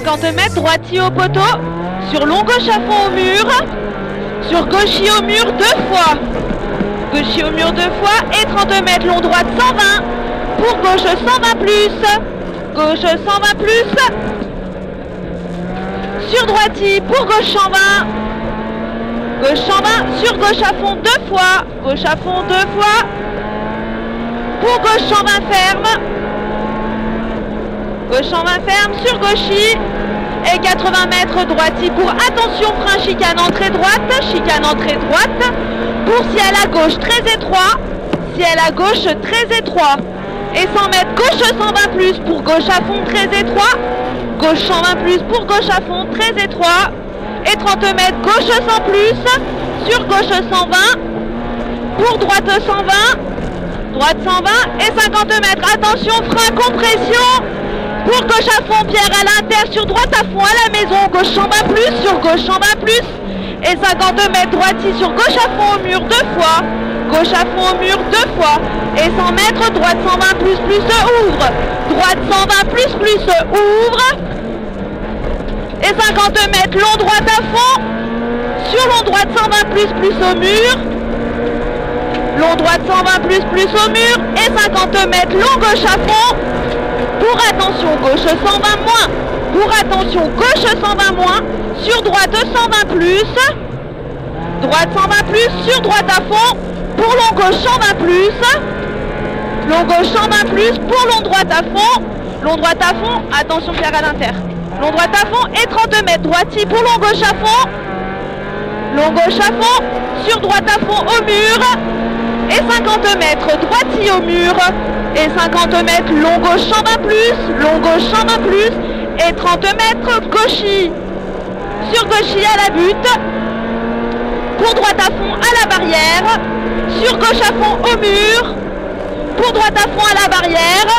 50 mètres, droitier au poteau. Sur long gauche à fond au mur. Sur gauchis au mur 2 fois. Gauchis au mur 2 fois. Et 30 mètres, long droite 120. Pour gauche 120 plus. Gauche 120 plus. Sur droitier pour gauche 120. Gauche 120. Sur gauche à fond 2 fois. Gauche à fond 2 fois. Pour gauche 120 ferme. Gauche 120 ferme. Sur gauchis. Et 80 mètres droitier pour attention frein chicane entrée droite. Chicane entrée droite. Pour ciel à gauche très étroit. Ciel à gauche très étroit. Et 100 mètres gauche 120 plus pour gauche à fond très étroit. Gauche 120 plus pour gauche à fond très étroit. Et 30 mètres gauche 100 plus. Sur gauche 120. Pour droite 120. Droite 120 et 50 mètres. Attention, frein, compression. Pour gauche à fond, Pierre à l'inter. Sur droite à fond à la maison. Gauche 120 plus. Sur gauche 120 plus. Et 50 mètres droitier sur gauche à fond au mur 2 fois. Gauche à fond au mur 2 fois. Et 100 mètres, droite 120 plus ouvre. Droite 120 plus ouvre. Et 50 mètres, long droite à fond. Sur long droite 120 plus au mur. Long droite 120 plus au mur. Et 50 mètres, long gauche à fond. Pour attention, gauche 120 moins. Pour attention, gauche 120 moins. Sur droite 120 plus. Droite 120 plus. Sur droite à fond. Pour long gauche 120 plus. Long gauche 120 plus. Pour long droite à fond. Long droite à fond. Attention Pierre à l'inter. Long droite à fond et 30 mètres. Droitier pour long gauche à fond. Long gauche à fond. Sur droite à fond au mur. Et 50 mètres. Droitier au mur. Et 50 mètres. Long gauche 120 plus. Long gauche 120 plus. Et 30 mètres. Gauchis. Sur gauchis à la butte. Pour droite à fond à la barrière. Sur gauche à fond au mur. Pour droite à fond à la barrière.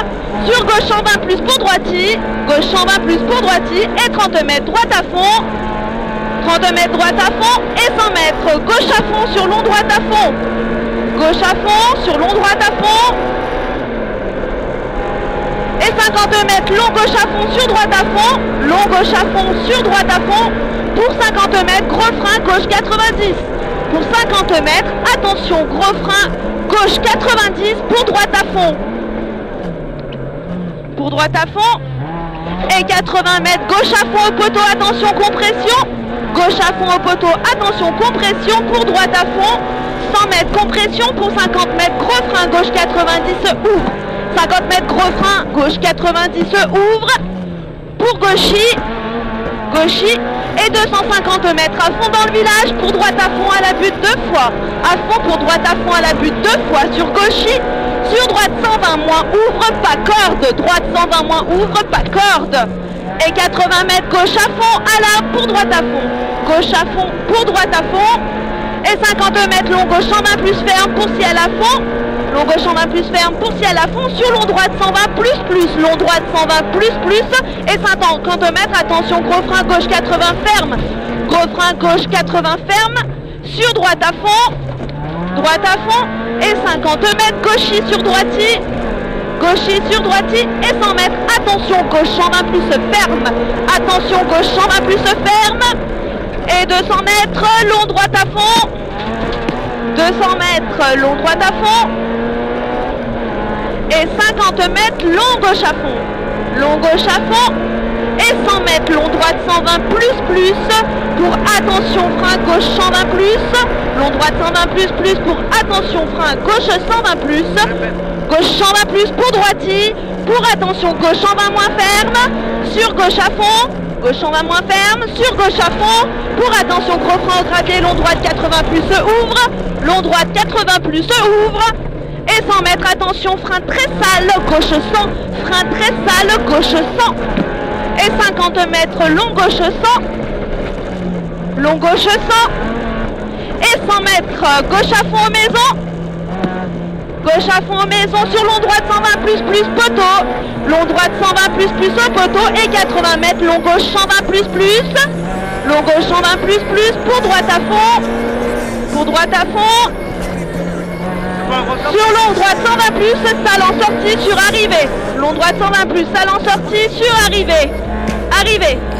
Sur gauche 120 plus pour droitier. Gauche 120 plus pour droitier. Et 30 mètres droite à fond. 30 mètres droite à fond. Et 100 mètres gauche à fond sur long droite à fond. Gauche à fond sur long droite à fond. Et 50 mètres long gauche à fond sur droite à fond. Long gauche à fond sur droite à fond. Pour 50 mètres, gros frein, gauche 90. Pour 50 mètres, attention, gros frein, gauche 90 pour droite à fond. Pour droite à fond. Et 80 mètres, gauche à fond au poteau, attention, compression. Gauche à fond au poteau, attention, compression. Pour droite à fond. 100 mètres, compression. Pour 50 mètres, gros frein, gauche 90, ouvre. 50 mètres, gros frein, gauche 90, ouvre. Pour gauchis. Gauchis. Et 250 mètres à fond dans le village. Pour droite à fond à la butte 2 fois. À fond pour droite à fond à la butte 2 fois. Sur gauchis. Sur droite 120 moins. Ouvre pas corde. Droite 120 moins. Ouvre pas corde. Et 80 mètres gauche à fond. À la pour droite à fond. Gauche à fond pour droite à fond. Et 50 mètres long gauche 120 plus ferme pour ciel à fond. Long gauche 120 plus ferme pour ciel à fond. Sur long droite 120 plus. Long droite 120 plus. Et 50 mètres, attention, gros frein gauche 80 ferme. Gros frein gauche 80 ferme. Sur droite à fond. Droite à fond. Et 50 mètres gauchis sur droitier. Gauchis sur droitier. Et 100 mètres, attention, gauche 120 plus ferme. Attention, gauche 120 plus ferme. Et 200 mètres, long droite à fond. 200 mètres, long droite à fond. Et 50 mètres, long gauche à fond. Long gauche à fond. Et 100 mètres, long droite 120 plus. Pour attention, frein gauche 120 plus. Long droite 120 plus. Pour attention, frein gauche 120 plus. Gauche 120 plus pour droitier. Pour attention, gauche 120 moins ferme. Sur gauche à fond. Gauche 120 moins ferme. Sur gauche à fond. Pour attention, gros frein au gravier. Long droite 80 plus ouvre. Long droite 80 plus ouvre. Et 100 mètres, attention, frein très sale, gauche 100, frein très sale, gauche 100. Et 50 mètres, long gauche 100, long gauche 100. Et 100 mètres, gauche à fond aux maisons. Gauche à fond aux maisons, sur long droite 120 plus poteau. Long droite 120 plus au poteau. Et 80 mètres, long gauche 120 plus. Long gauche 120 plus, pour droite à fond. Pour droite à fond. Sur long droite 120 plus, salle en sortie sur arrivée. Long droite 120 plus, salle en sortie sur arrivée. Arrivé.